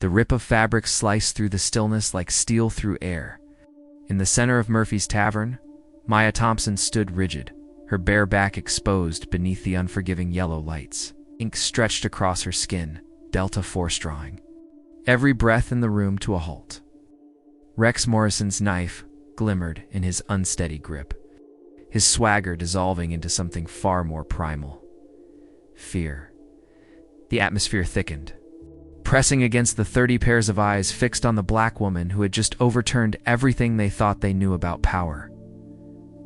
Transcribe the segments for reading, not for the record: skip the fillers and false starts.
The rip of fabric sliced through the stillness like steel through air. In the center of Murphy's tavern, Maya Thompson stood rigid, her bare back exposed beneath the unforgiving yellow lights. Ink stretched across her skin, Delta Force drawing every breath in the room to a halt. Rex Morrison's knife glimmered in his unsteady grip, his swagger dissolving into something far more primal. Fear. The atmosphere thickened, pressing against the 30 pairs of eyes fixed on the black woman who had just overturned everything they thought they knew about power.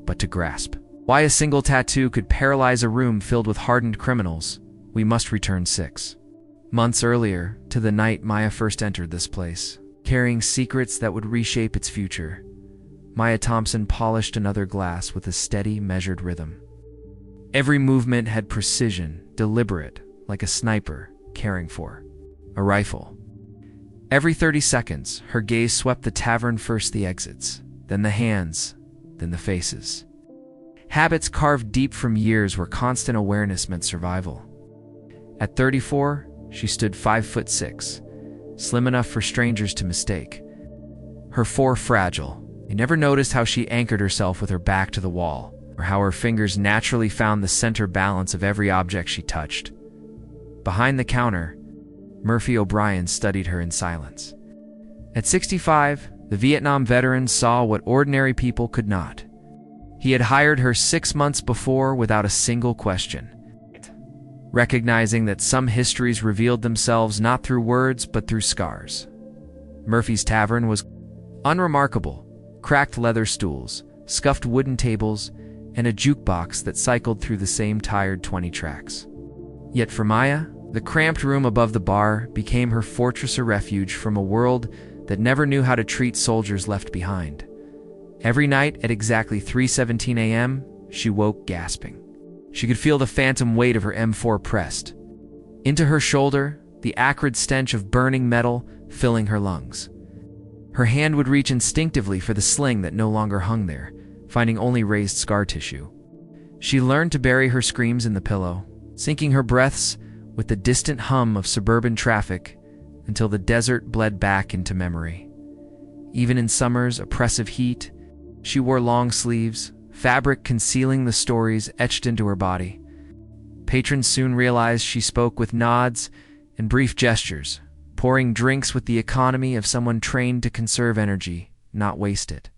But to grasp why a single tattoo could paralyze a room filled with hardened criminals, we must return 6 months earlier, to the night Maya first entered this place. Carrying secrets that would reshape its future, Maya Thompson polished another glass with a steady, measured rhythm. Every movement had precision, deliberate, like a sniper caring for a rifle. Every 30 seconds, her gaze swept the tavern, first the exits, then the hands, then the faces. Habits carved deep from years where constant awareness meant survival. At 34, she stood 5'6", slim enough for strangers to mistake. Her fore fragile. You never noticed how she anchored herself with her back to the wall, or how her fingers naturally found the center balance of every object she touched. Behind the counter, Murphy O'Brien studied her in silence. At 65, the Vietnam veteran saw what ordinary people could not. He had hired her 6 months before without a single question, recognizing that some histories revealed themselves not through words but through scars. Murphy's tavern was unremarkable: cracked leather stools, scuffed wooden tables, and a jukebox that cycled through the same tired 20 tracks. Yet for Maya, the cramped room above the bar became her fortress, a refuge from a world that never knew how to treat soldiers left behind. Every night at exactly 3:17 a.m., she woke gasping. She could feel the phantom weight of her M4 pressed into her shoulder, the acrid stench of burning metal filling her lungs. Her hand would reach instinctively for the sling that no longer hung there, finding only raised scar tissue. She learned to bury her screams in the pillow, syncing her breaths with the distant hum of suburban traffic until the desert bled back into memory. Even in summer's oppressive heat, she wore long sleeves, fabric concealing the stories etched into her body. Patrons soon realized she spoke with nods and brief gestures, pouring drinks with the economy of someone trained to conserve energy, not waste it.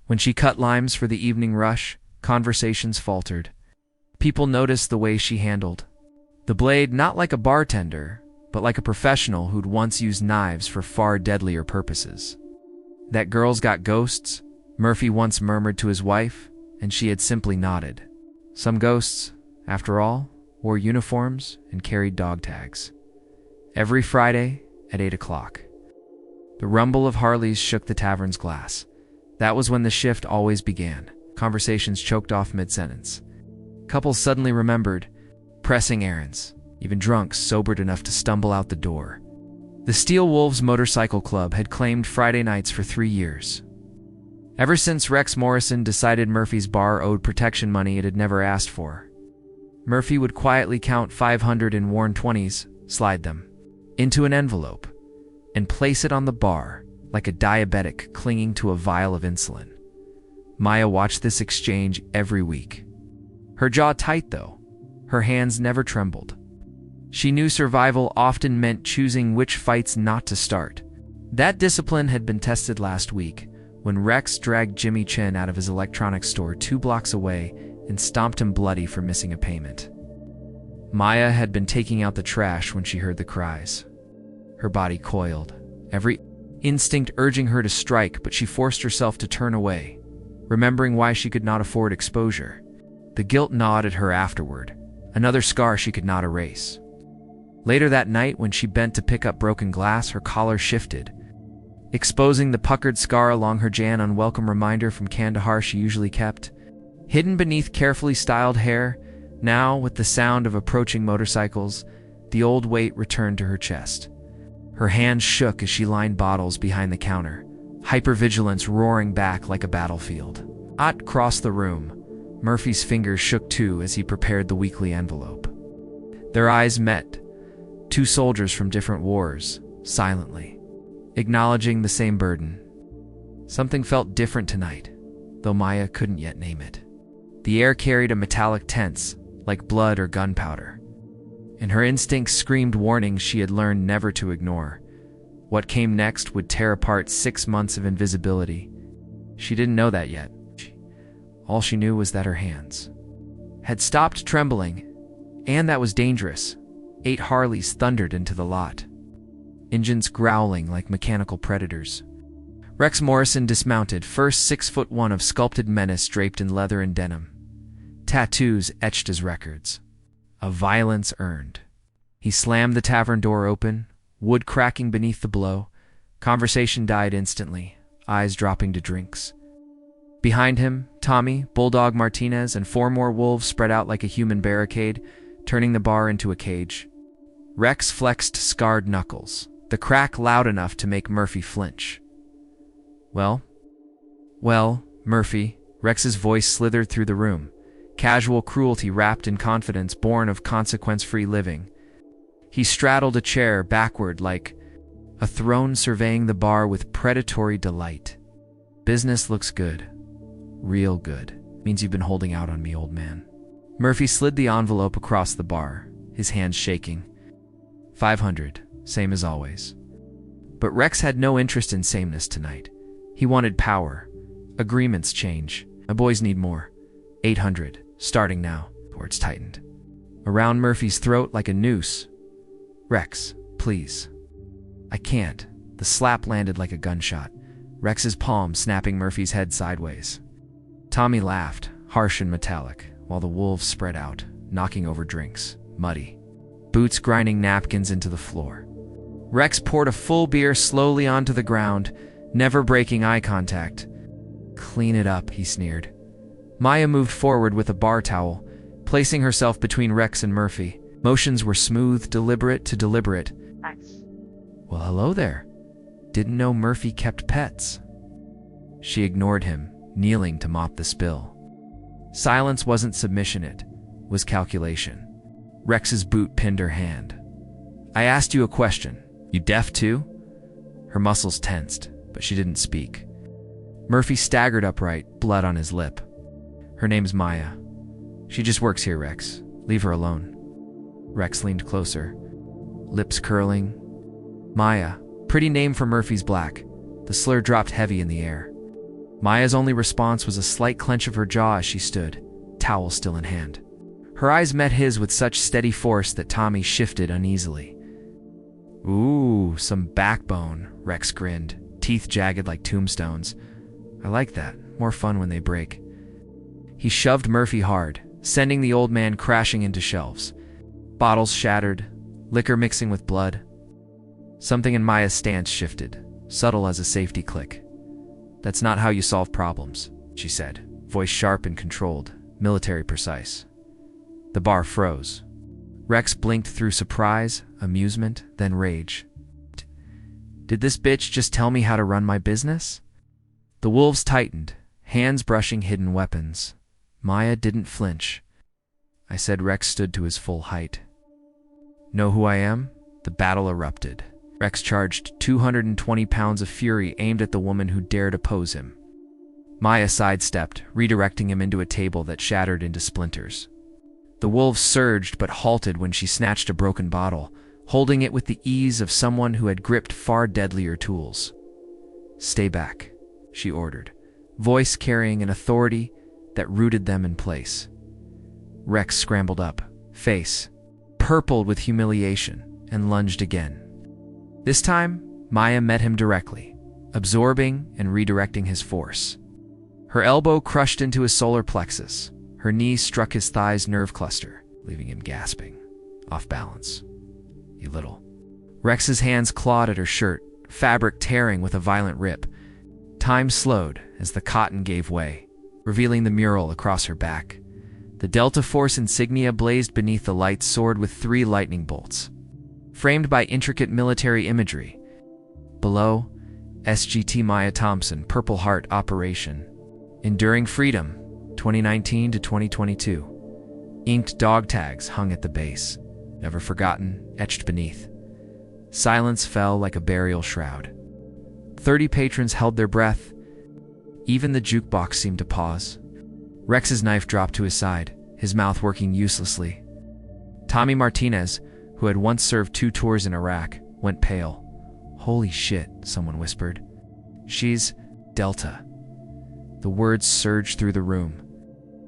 When she cut limes for the evening rush, conversations faltered. People noticed the way she handled the blade, not like a bartender, but like a professional who'd once used knives for far deadlier purposes. "That girl's got ghosts," Murphy once murmured to his wife, and she had simply nodded. Some ghosts, after all, wore uniforms and carried dog tags. Every Friday at 8 o'clock, the rumble of Harleys shook the tavern's glass. That was when the shift always began. Conversations choked off mid-sentence. Couples suddenly remembered pressing errands, even drunks sobered enough to stumble out the door. The Steel Wolves Motorcycle Club had claimed Friday nights for 3 years. Ever since Rex Morrison decided Murphy's bar owed protection money it had never asked for. Murphy would quietly count 500 in worn 20s, slide them into an envelope, and place it on the bar like a diabetic clinging to a vial of insulin. Maya watched this exchange every week. Her jaw tight, though. Her hands never trembled. She knew survival often meant choosing which fights not to start. That discipline had been tested last week, when Rex dragged Jimmy Chin out of his electronics store 2 blocks away and stomped him bloody for missing a payment. Maya had been taking out the trash when she heard the cries. Her body coiled, every instinct urging her to strike, but she forced herself to turn away, remembering why she could not afford exposure. The guilt gnawed at her afterward, another scar she could not erase. Later that night, when she bent to pick up broken glass, her collar shifted, exposing the puckered scar along her Jan, unwelcome reminder from Kandahar she usually kept. Hidden beneath carefully styled hair, now, with the sound of approaching motorcycles, the old weight returned to her chest. Her hands shook as she lined bottles behind the counter, hypervigilance roaring back like a battlefield. Ott crossed the room. Murphy's fingers shook too as he prepared the weekly envelope. Their eyes met. 2 soldiers from different wars, silently, acknowledging the same burden. Something felt different tonight, though Maya couldn't yet name it. The air carried a metallic tense, like blood or gunpowder, and her instincts screamed warnings she had learned never to ignore. What came next would tear apart 6 months of invisibility. She didn't know that yet. All she knew was that her hands had stopped trembling, and that was dangerous. 8 Harleys thundered into the lot, engines growling like mechanical predators. Rex Morrison dismounted, first 6'1" of sculpted menace draped in leather and denim. Tattoos etched as records. A violence earned. He slammed the tavern door open, wood cracking beneath the blow. Conversation died instantly, eyes dropping to drinks. Behind him, Tommy, Bulldog Martinez, and 4 more wolves spread out like a human barricade, turning the bar into a cage. Rex flexed scarred knuckles, the crack loud enough to make Murphy flinch. Well, Murphy, Rex's voice slithered through the room, casual cruelty wrapped in confidence born of consequence-free living. He straddled a chair backward like a throne, surveying the bar with predatory delight. Business looks good. Real good. Means you've been holding out on me, old man. Murphy slid the envelope across the bar, his hands shaking. 500, same as always. But Rex had no interest in sameness tonight. He wanted power. Agreements change. My boys need more. 800, starting now. Words tightened around Murphy's throat like a noose. Rex, please. I can't. The slap landed like a gunshot, Rex's palm snapping Murphy's head sideways. Tommy laughed, harsh and metallic, while the wolves spread out, knocking over drinks, muddy, boots grinding napkins into the floor. Rex poured a full beer slowly onto the ground, never breaking eye contact. Clean it up, he sneered. Maya moved forward with a bar towel, placing herself between Rex and Murphy. Motions were smooth, deliberate to deliberate. Nice. Well, hello there. Didn't know Murphy kept pets. She ignored him, kneeling to mop the spill. Silence wasn't submission, it was calculation. Rex's boot pinned her hand. I asked you a question. You deaf too? Her muscles tensed, but she didn't speak. Murphy staggered upright, blood on his lip. Her name's Maya. She just works here, Rex. Leave her alone. Rex leaned closer, lips curling. Maya, pretty name for Murphy's black. The slur dropped heavy in the air. Maya's only response was a slight clench of her jaw as she stood, towel still in hand. Her eyes met his with such steady force that Tommy shifted uneasily. Ooh, some backbone, Rex grinned, teeth jagged like tombstones. I like that. More fun when they break. He shoved Murphy hard, sending the old man crashing into shelves. Bottles shattered, liquor mixing with blood. Something in Maya's stance shifted, subtle as a safety click. That's not how you solve problems, she said, voice sharp and controlled, military precise. The bar froze. Rex blinked through surprise, amusement, then rage. Did this bitch just tell me how to run my business? The wolves tightened, hands brushing hidden weapons. Maya didn't flinch. I said Rex stood to his full height. Know who I am? The battle erupted. Rex charged 220 pounds of fury aimed at the woman who dared oppose him. Maya sidestepped, redirecting him into a table that shattered into splinters. The wolves surged but halted when she snatched a broken bottle, holding it with the ease of someone who had gripped far deadlier tools. Stay back, she ordered, voice carrying an authority that rooted them in place. Rex scrambled up, face purpled with humiliation, and lunged again. This time, Maya met him directly, absorbing and redirecting his force. Her elbow crushed into his solar plexus. Her knee struck his thigh's nerve cluster, leaving him gasping, off balance. You little. Rex's hands clawed at her shirt, fabric tearing with a violent rip. Time slowed as the cotton gave way, revealing the mural across her back. The Delta Force insignia blazed beneath the lights, soared with 3 lightning bolts, framed by intricate military imagery. Below, SGT Maya Thompson, Purple Heart Operation. Enduring Freedom, 2019 to 2022. Inked dog tags hung at the base, never forgotten, etched beneath. Silence fell like a burial shroud. 30 patrons held their breath. Even the jukebox seemed to pause. Rex's knife dropped to his side, his mouth working uselessly. Tommy Martinez, who had once served 2 tours in Iraq, went pale. "Holy shit," someone whispered. "She's Delta." The words surged through the room.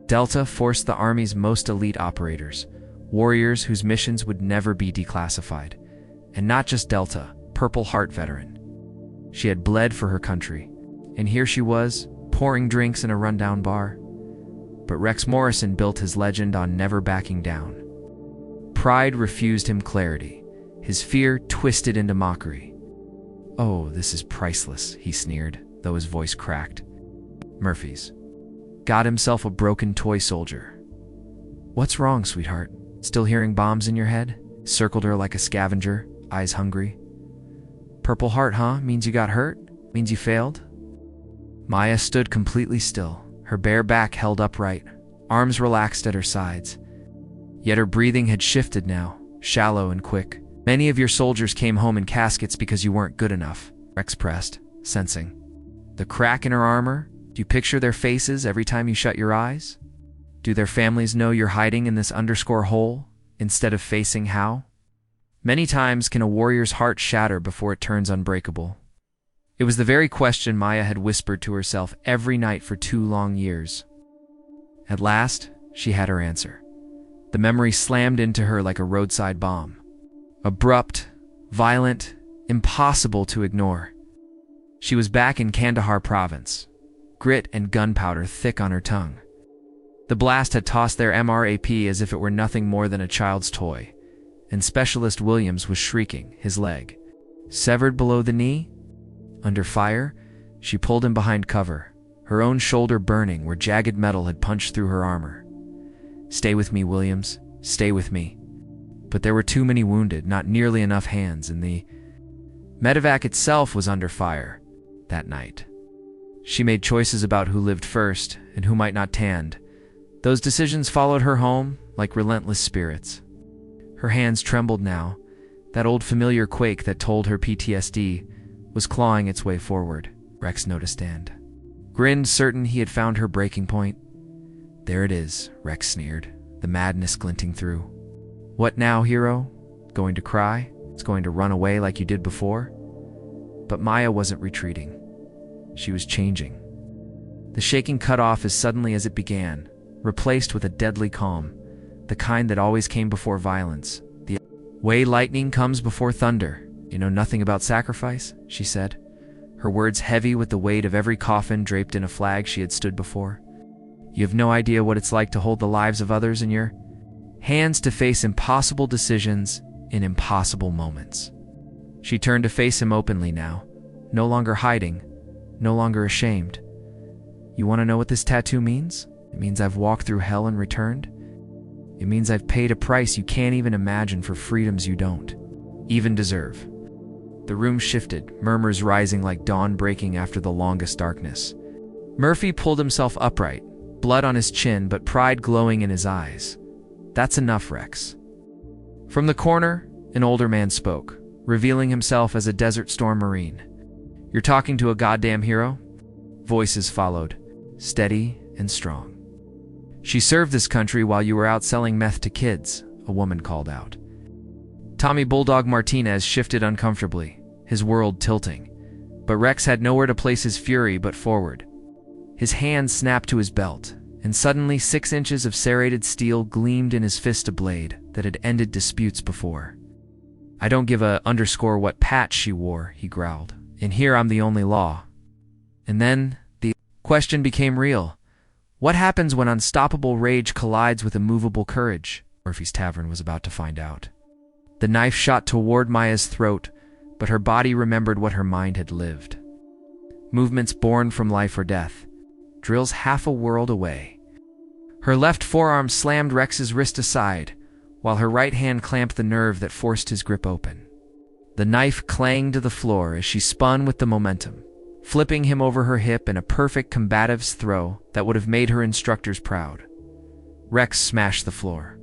Delta forced the Army's most elite operators, warriors whose missions would never be declassified. And not just Delta, Purple Heart veteran. She had bled for her country, and here she was, pouring drinks in a rundown bar. But Rex Morrison built his legend on never backing down. Pride refused him clarity, his fear twisted into mockery. "Oh, this is priceless," he sneered, though his voice cracked. Murphy's. Got himself a broken toy soldier. "What's wrong, sweetheart? Still hearing bombs in your head?" Circled her like a scavenger, eyes hungry. "Purple Heart, huh? Means you got hurt? Means you failed?" Maya stood completely still, her bare back held upright, arms relaxed at her sides. Yet her breathing had shifted now, shallow and quick. "Many of your soldiers came home in caskets because you weren't good enough," Rex pressed, sensing. "The crack in her armor? Do you picture their faces every time you shut your eyes? Do their families know you're hiding in this underscore hole, instead of facing how? Many times can a warrior's heart shatter before it turns unbreakable." It was the very question Maya had whispered to herself every night for 2 long years. At last, she had her answer. The memory slammed into her like a roadside bomb. Abrupt, violent, impossible to ignore. She was back in Kandahar province, grit and gunpowder thick on her tongue. The blast had tossed their MRAP as if it were nothing more than a child's toy, and Specialist Williams was shrieking, his leg severed below the knee. Under fire, she pulled him behind cover, her own shoulder burning where jagged metal had punched through her armor. "Stay with me, Williams, stay with me." But there were too many wounded, not nearly enough hands, and the medevac itself was under fire that night. She made choices about who lived first and who might not tand. Those decisions followed her home like relentless spirits. Her hands trembled now. That old familiar quake that told her PTSD was clawing its way forward, Rex noticed and grinned, certain he had found her breaking point. "There it is," Rex sneered, the madness glinting through. "What now, hero? Going to cry? It's going to run away like you did before?" But Maya wasn't retreating. She was changing. The shaking cut off as suddenly as it began, replaced with a deadly calm, the kind that always came before violence. "The way lightning comes before thunder. You know nothing about sacrifice," she said, her words heavy with the weight of every coffin draped in a flag she had stood before. "You have no idea what it's like to hold the lives of others in your hands, to face impossible decisions in impossible moments." She turned to face him openly now, no longer hiding, no longer ashamed. "You want to know what this tattoo means? It means I've walked through hell and returned. It means I've paid a price you can't even imagine for freedoms you don't even deserve." The room shifted, murmurs rising like dawn breaking after the longest darkness. Murphy pulled himself upright, blood on his chin but pride glowing in his eyes. "That's enough, Rex." From the corner, an older man spoke, revealing himself as a Desert Storm Marine. "You're talking to a goddamn hero?" Voices followed, steady and strong. "She served this country while you were out selling meth to kids," a woman called out. Tommy Bulldog Martinez shifted uncomfortably, his world tilting. But Rex had nowhere to place his fury but forward. His hand snapped to his belt, and suddenly 6 inches of serrated steel gleamed in his fist, a blade that had ended disputes before. "I don't give a underscore what patch she wore," he growled. "And here I'm the only law." And then the question became real. What happens when unstoppable rage collides with immovable courage? Murphy's Tavern was about to find out. The knife shot toward Maya's throat, but her body remembered what her mind had lived. Movements born from life or death. Drills half a world away. Her left forearm slammed Rex's wrist aside, while her right hand clamped the nerve that forced his grip open. The knife clanged to the floor as she spun with the momentum, flipping him over her hip in a perfect combative's throw that would have made her instructors proud. Rex smashed the floor.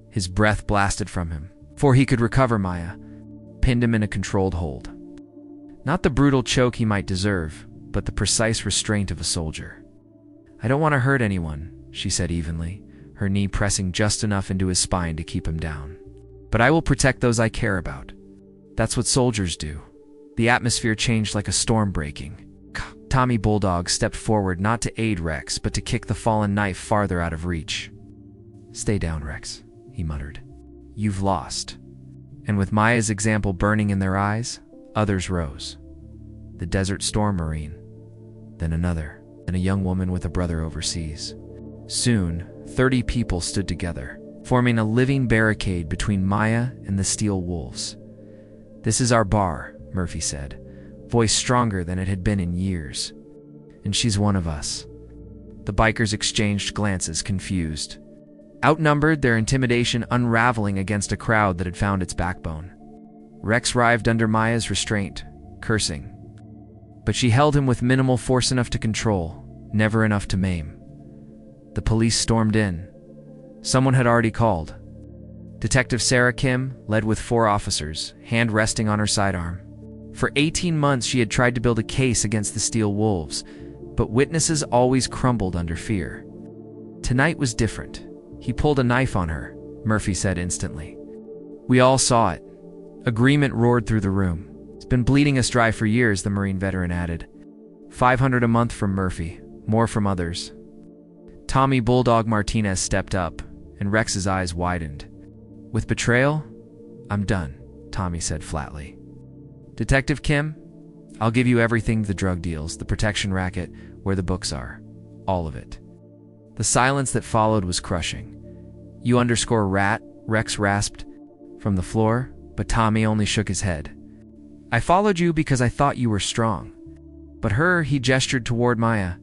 His breath blasted from him, for he could recover Maya. pinned him in a controlled hold. Not the brutal choke he might deserve, but the precise restraint of a soldier. "I don't want to hurt anyone," she said evenly, her knee pressing just enough into his spine to keep him down. "But I will protect those I care about. That's what soldiers do." The atmosphere changed like a storm breaking. Tommy Bulldog stepped forward not to aid Rex, but to kick the fallen knife farther out of reach. "Stay down, Rex," he muttered. "You've lost." And with Maya's example burning in their eyes, others rose. The Desert Storm Marine, then another, and a young woman with a brother overseas. Soon, 30 people stood together, forming a living barricade between Maya and the Steel Wolves. "This is our bar," Murphy said, voice stronger than it had been in years. "And she's one of us." The bikers exchanged glances, confused. Outnumbered, their intimidation unraveling against a crowd that had found its backbone. Rex writhed under Maya's restraint, cursing. But she held him with minimal force enough to control, never enough to maim. The police stormed in. Someone had already called. Detective Sarah Kim led with 4 officers, hand resting on her sidearm. For 18 months she had tried to build a case against the Steel Wolves, but witnesses always crumbled under fear. Tonight was different. "He pulled a knife on her," Murphy said instantly. "We all saw it." Agreement roared through the room. "It's been bleeding us dry for years," the Marine veteran added. $500 a month from Murphy, more from others. Tommy Bulldog Martinez stepped up, and Rex's eyes widened. "With betrayal? I'm done," Tommy said flatly. "Detective Kim, I'll give you everything: the drug deals, the protection racket, where the books are. All of it." The silence that followed was crushing. "You underscore rat," Rex rasped from the floor, but Tommy only shook his head. "I followed you because I thought you were strong." But her, he gestured toward Maya.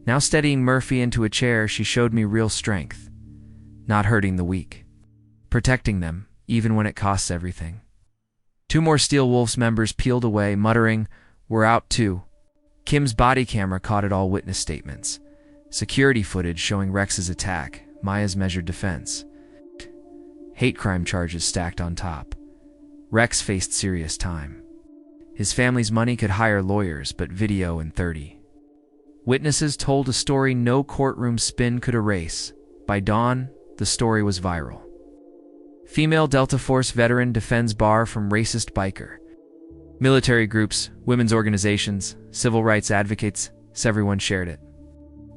Now steadying Murphy into a chair, she showed me real strength. Not hurting the weak. Protecting them, even when it costs everything. 2 more Steel Wolves members peeled away, muttering, "We're out too." Kim's body camera caught it all: witness statements. Security footage showing Rex's attack, Maya's measured defense. Hate crime charges stacked on top. Rex faced serious time. His family's money could hire lawyers, but video in 30. Witnesses told a story no courtroom spin could erase. By dawn, the story was viral. Female Delta Force veteran defends bar from racist biker. Military groups, women's organizations, civil rights advocates, everyone shared it.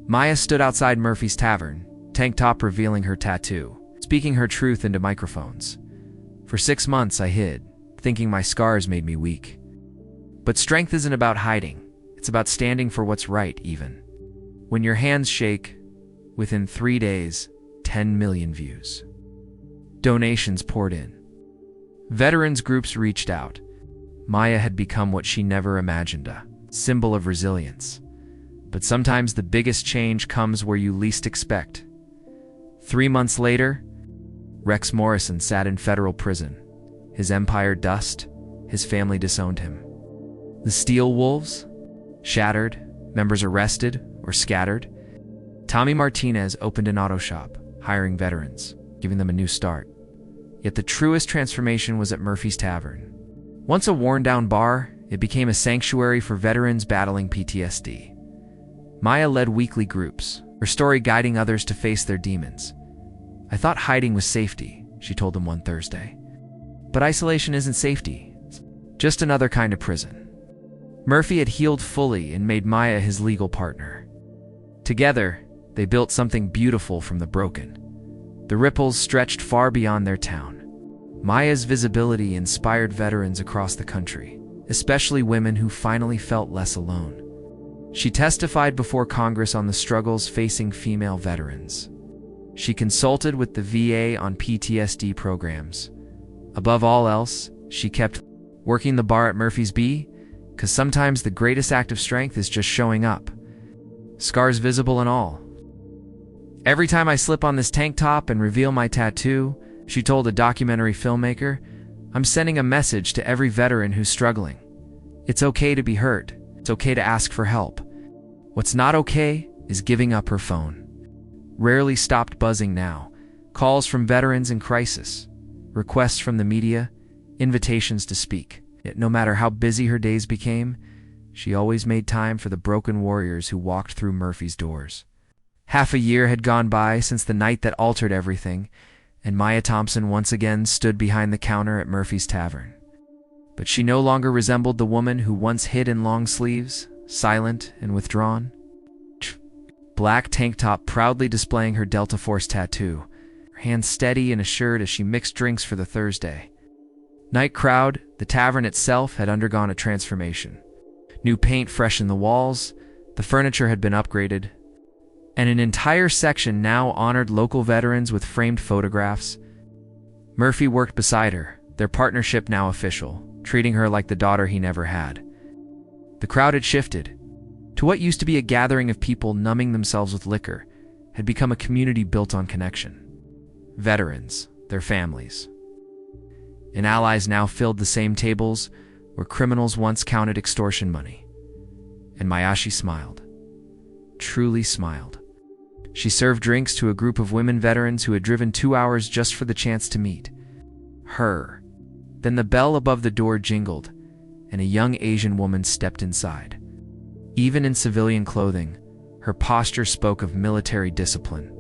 Maya stood outside Murphy's tavern, tank top revealing her tattoo, speaking her truth into microphones. "For 6 months I hid, thinking my scars made me weak. But strength isn't about hiding. It's about standing for what's right, even when your hands shake." Within 3 days, 10 million views. Donations poured in. Veterans groups reached out. Maya had become what she never imagined, a symbol of resilience. But sometimes the biggest change comes where you least expect. 3 months later, Rex Morrison sat in federal prison. His empire dust, his family disowned him. The Steel Wolves? Shattered, members arrested or scattered. Tommy Martinez opened an auto shop, hiring veterans, giving them a new start. Yet the truest transformation was at Murphy's Tavern. Once a worn-down bar, it became a sanctuary for veterans battling PTSD. Maya led weekly groups, her story guiding others to face their demons. "I thought hiding was safety," she told them one Thursday. "But isolation isn't safety. It's just another kind of prison." Murphy had healed fully and made Maya his legal partner. Together, they built something beautiful from the broken. The ripples stretched far beyond their town. Maya's visibility inspired veterans across the country, especially women who finally felt less alone. She testified before Congress on the struggles facing female veterans. She consulted with the VA on PTSD programs. Above all else, she kept working the bar at Murphy's B, because sometimes the greatest act of strength is just showing up. Scars visible and all. "Every time I slip on this tank top and reveal my tattoo," she told a documentary filmmaker, "I'm sending a message to every veteran who's struggling. It's okay to be hurt. It's okay to ask for help. What's not okay is giving up." Her phone rarely stopped buzzing now. Calls from veterans in crisis, requests from the media, invitations to speak. Yet no matter how busy her days became, she always made time for the broken warriors who walked through Murphy's doors. Half a year had gone by since the night that altered everything, and Maya Thompson once again stood behind the counter at Murphy's Tavern. But she no longer resembled the woman who once hid in long sleeves, silent and withdrawn. Black tank top proudly displaying her Delta Force tattoo, her hands steady and assured as she mixed drinks for the Thursday. Night crowd, the tavern itself had undergone a transformation. New paint freshened the walls, the furniture had been upgraded, and an entire section now honored local veterans with framed photographs. Murphy worked beside her, their partnership now official, treating her like the daughter he never had. The crowd had shifted. To what used to be a gathering of people numbing themselves with liquor had become a community built on connection. Veterans, their families, and allies now filled the same tables where criminals once counted extortion money. And Mayashi smiled. Truly smiled. She served drinks to a group of women veterans who had driven 2 hours just for the chance to meet her. Then the bell above the door jingled, and a young Asian woman stepped inside. Even in civilian clothing, her posture spoke of military discipline.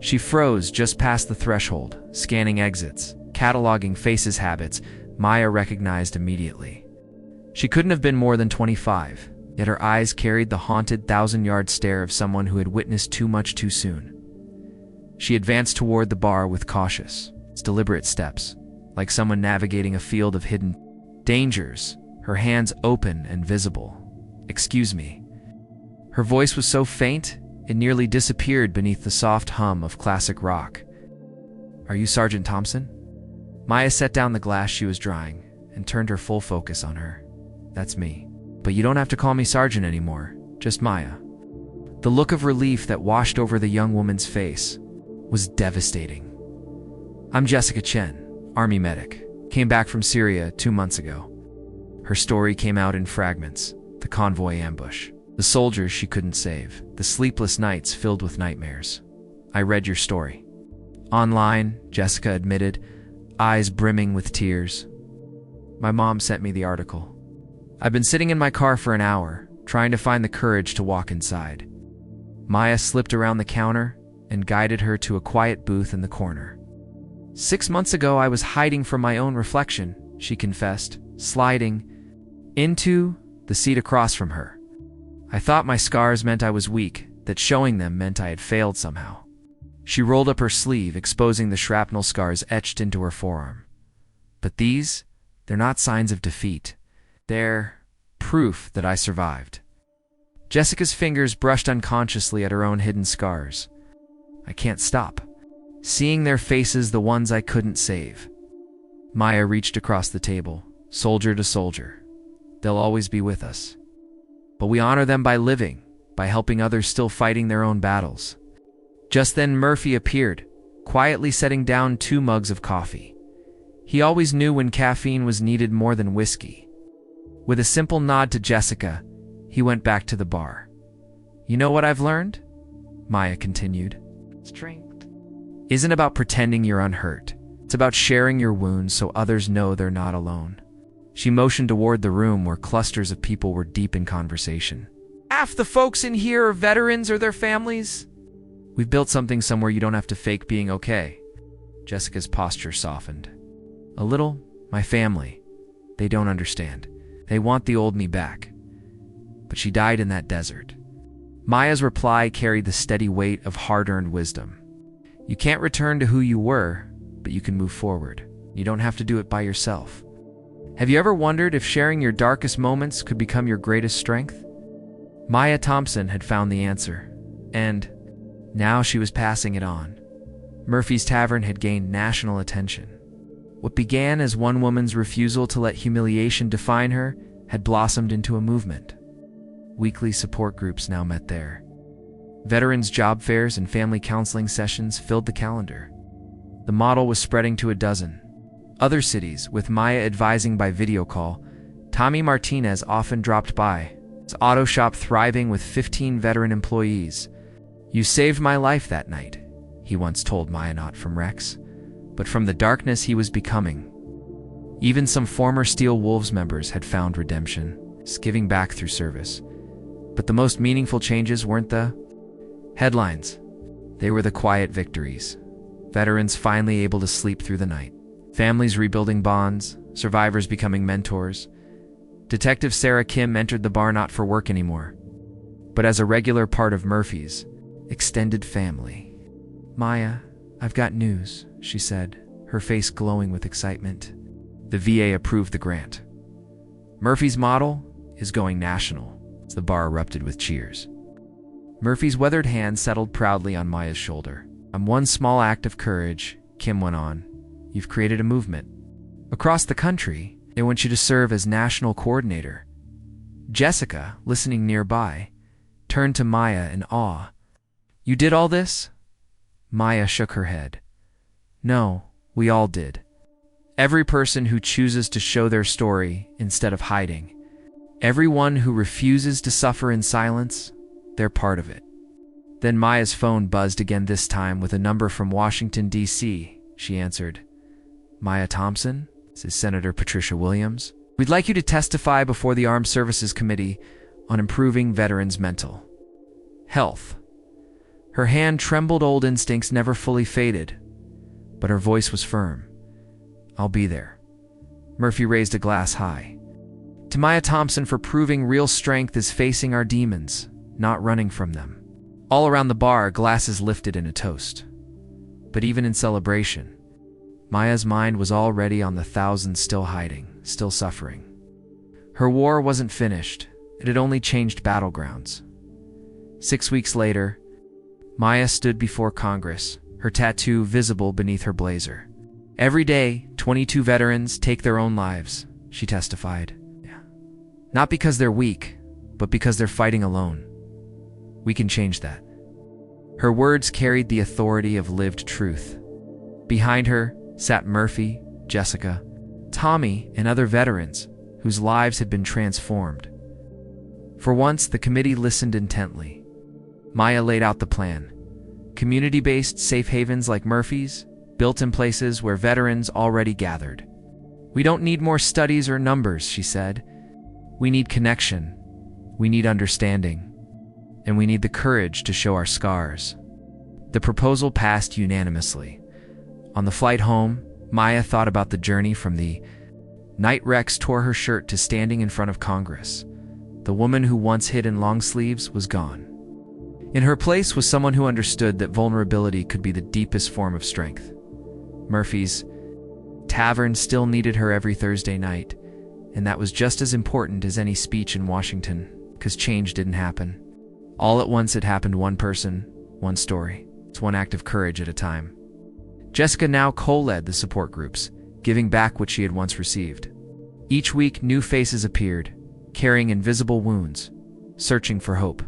She froze just past the threshold, scanning exits, cataloging faces' habits Maya recognized immediately. She couldn't have been more than 25, yet her eyes carried the haunted 1,000-yard stare of someone who had witnessed too much too soon. She advanced toward the bar with cautious, deliberate steps, like someone navigating a field of hidden dangers, her hands open and visible. "Excuse me." Her voice was so faint, it nearly disappeared beneath the soft hum of classic rock. "Are you Sergeant Thompson?" Maya set down the glass she was drying and turned her full focus on her. "That's me. But you don't have to call me Sergeant anymore, just Maya." The look of relief that washed over the young woman's face was devastating. "I'm Jessica Chen, Army medic. Came back from Syria 2 months ago." Her story came out in fragments. The convoy ambush, the soldiers she couldn't save, the sleepless nights filled with nightmares. "I read your story online," Jessica admitted, eyes brimming with tears. "My mom sent me the article. I've been sitting in my car for an hour, trying to find the courage to walk inside." Maya slipped around the counter and guided her to a quiet booth in the corner. "6 months ago, I was hiding from my own reflection," she confessed, sliding into the seat across from her. "I thought my scars meant I was weak, that showing them meant I had failed somehow." She rolled up her sleeve, exposing the shrapnel scars etched into her forearm. "But they're not signs of defeat. They're proof that I survived." Jessica's fingers brushed unconsciously at her own hidden scars. "I can't stop seeing their faces, the ones I couldn't save." Maya reached across the table, soldier to soldier. "They'll always be with us. But we honor them by living, by helping others still fighting their own battles." Just then Murphy appeared, quietly setting down 2 mugs of coffee. He always knew when caffeine was needed more than whiskey. With a simple nod to Jessica, he went back to the bar. "You know what I've learned?" Maya continued. "Strength isn't about pretending you're unhurt. It's about sharing your wounds so others know they're not alone." She motioned toward the room where clusters of people were deep in conversation. "Half the folks in here are veterans or their families." "We've built something somewhere you don't have to fake being okay." Jessica's posture softened. "A little. My family. They don't understand. They want the old me back. But she died in that desert." Maya's reply carried the steady weight of hard-earned wisdom. "You can't return to who you were, but you can move forward. You don't have to do it by yourself." Have you ever wondered if sharing your darkest moments could become your greatest strength? Maya Thompson had found the answer, and now she was passing it on. Murphy's Tavern had gained national attention. What began as one woman's refusal to let humiliation define her had blossomed into a movement. Weekly support groups now met there. Veterans' job fairs and family counseling sessions filled the calendar. The model was spreading to a dozen. Other cities, with Maya advising by video call, Tommy Martinez often dropped by, his auto shop thriving with 15 veteran employees. "You saved my life that night," he once told Maya, not from Rex, but from the darkness he was becoming. Even some former Steel Wolves members had found redemption, giving back through service. But the most meaningful changes weren't the headlines. They were the quiet victories. Veterans finally able to sleep through the night. Families rebuilding bonds, survivors becoming mentors. Detective Sarah Kim entered the bar not for work anymore, but as a regular part of Murphy's extended family. "Maya, I've got news," she said, her face glowing with excitement. The VA approved the grant. Murphy's model is going national. The bar erupted with cheers. Murphy's weathered hand settled proudly on Maya's shoulder. "I'm one small act of courage," Kim went on. "You've created a movement. Across the country, they want you to serve as national coordinator." Jessica, listening nearby, turned to Maya in awe. "You did all this?" Maya shook her head. "No, we all did. Every person who chooses to show their story instead of hiding. Everyone who refuses to suffer in silence, they're part of it." Then Maya's phone buzzed again, this time with a number from Washington, D.C. She answered. "Maya Thompson? This is Senator Patricia Williams. We'd like you to testify before the Armed Services Committee on improving veterans' mental health." Her hand trembled, old instincts never fully faded, but her voice was firm. "I'll be there." Murphy raised a glass high. "To Maya Thompson for proving real strength is facing our demons, not running from them." All around the bar, glasses lifted in a toast. But even in celebration, Maya's mind was already on the thousands still hiding, still suffering. Her war wasn't finished. It had only changed battlegrounds. 6 weeks later, Maya stood before Congress, her tattoo visible beneath her blazer. "Every day, 22 veterans take their own lives," she testified. "Not because they're weak, but because they're fighting alone. We can change that." Her words carried the authority of lived truth. Behind her sat Murphy, Jessica, Tommy, and other veterans whose lives had been transformed. For once, the committee listened intently. Maya laid out the plan. Community-based safe havens like Murphy's, built in places where veterans already gathered. "We don't need more studies or numbers," she said. "We need connection. We need understanding. And we need the courage to show our scars." The proposal passed unanimously. On the flight home, Maya thought about the journey from the night Rex tore her shirt to standing in front of Congress. The woman who once hid in long sleeves was gone. In her place was someone who understood that vulnerability could be the deepest form of strength. Murphy's tavern still needed her every Thursday night, and that was just as important as any speech in Washington, because change didn't happen. All at once it happened, one person, one story. It's one act of courage at a time. Jessica now co-led the support groups, giving back what she had once received. Each week, new faces appeared, carrying invisible wounds, searching for hope.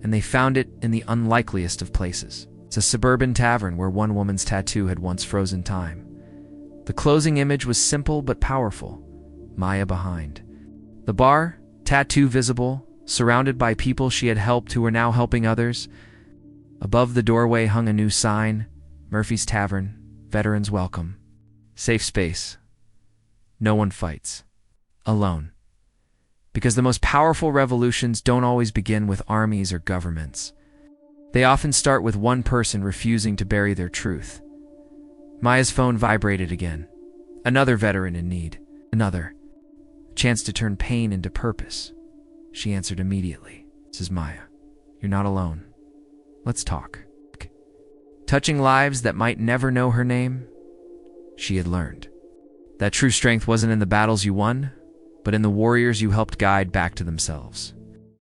And they found it in the unlikeliest of places. It's a suburban tavern where one woman's tattoo had once frozen time. The closing image was simple but powerful. Maya behind. The bar, tattoo visible, surrounded by people she had helped who were now helping others. Above the doorway hung a new sign, Murphy's Tavern, Veterans Welcome. Safe space. No one fights. Alone. Because the most powerful revolutions don't always begin with armies or governments. They often start with one person refusing to bury their truth. Maya's phone vibrated again. Another veteran in need. Another. A chance to turn pain into purpose. She answered immediately. "This is Maya. You're not alone. Let's talk." Touching lives that might never know her name, she had learned that true strength wasn't in the battles you won, but in the warriors you helped guide back to themselves.